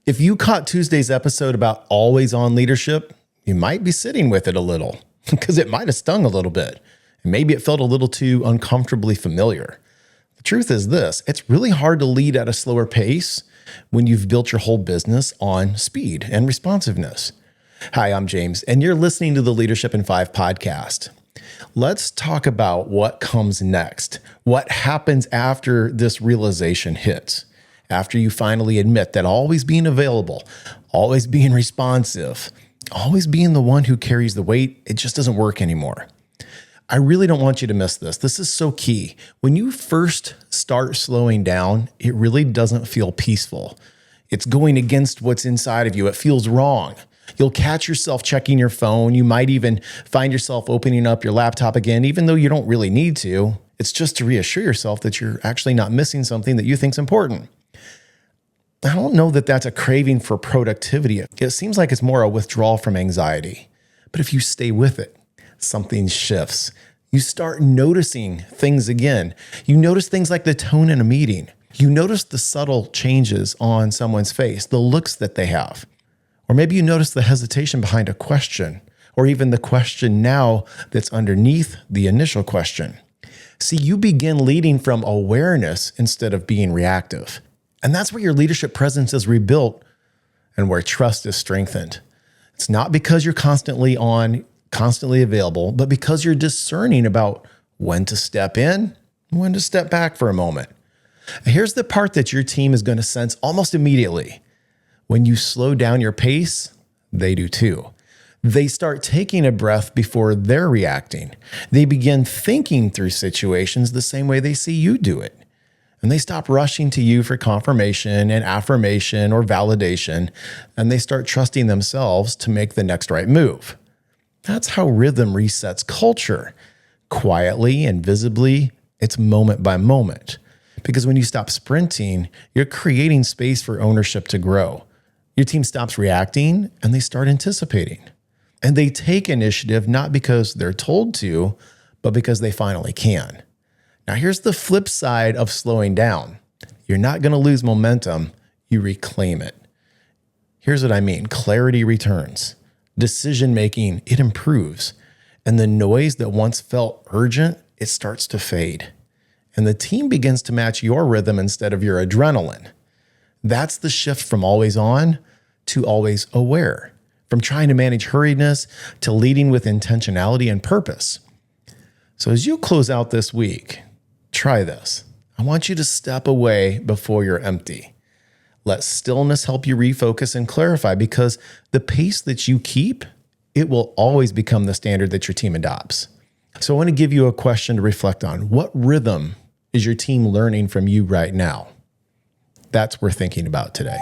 If you caught Tuesday's episode about always on leadership, you might be sitting with it a little because it might have stung a little bit. And maybe it felt a little too uncomfortably familiar. The truth is this, it's really hard to lead at a slower pace when you've built your whole business on speed and responsiveness. Hi, I'm James, and you're listening to the Leadership in 5 podcast. Let's talk about what comes next. What happens after this realization hits? After you finally admit that always being available, always being responsive, always being the one who carries the weight, it just doesn't work anymore. I really don't want you to miss this. This is so key. When you first start slowing down, it really doesn't feel peaceful. It's going against what's inside of you. It feels wrong. You'll catch yourself checking your phone. You might even find yourself opening up your laptop again, even though you don't really need to. It's just to reassure yourself that you're actually not missing something that you think is important. I don't know that that's a craving for productivity. It seems like it's more a withdrawal from anxiety. But if you stay with it, something shifts. You start noticing things again. You notice things like the tone in a meeting. You notice the subtle changes on someone's face, the looks that they have. Or maybe you notice the hesitation behind a question, or even the question now that's underneath the initial question. See, you begin leading from awareness instead of being reactive. And that's where your leadership presence is rebuilt and where trust is strengthened. It's not because you're constantly on, constantly available, but because you're discerning about when to step in, when to step back for a moment. And here's the part that your team is going to sense almost immediately. When you slow down your pace, they do too. They start taking a breath before they're reacting. They begin thinking through situations the same way they see you do it. And they stop rushing to you for confirmation and affirmation or validation, and they start trusting themselves to make the next right move. That's how rhythm resets culture. Quietly and visibly, it's moment by moment. Because when you stop sprinting, you're creating space for ownership to grow. Your team stops reacting and they start anticipating. And they take initiative not because they're told to, but because they finally can. Now, here's the flip side of slowing down. You're not going to lose momentum, you reclaim it. Here's what I mean. Clarity returns. Decision-making, it improves. And the noise that once felt urgent, it starts to fade. And the team begins to match your rhythm instead of your adrenaline. That's the shift from always on to always aware. From trying to manage hurriedness to leading with intentionality and purpose. So as you close out this week, try this. I want you to step away before you're empty. Let stillness help you refocus and clarify, because the pace that you keep, it will always become the standard that your team adopts. So I want to give you a question to reflect on. What rhythm is your team learning from you right now? That's worth thinking about today.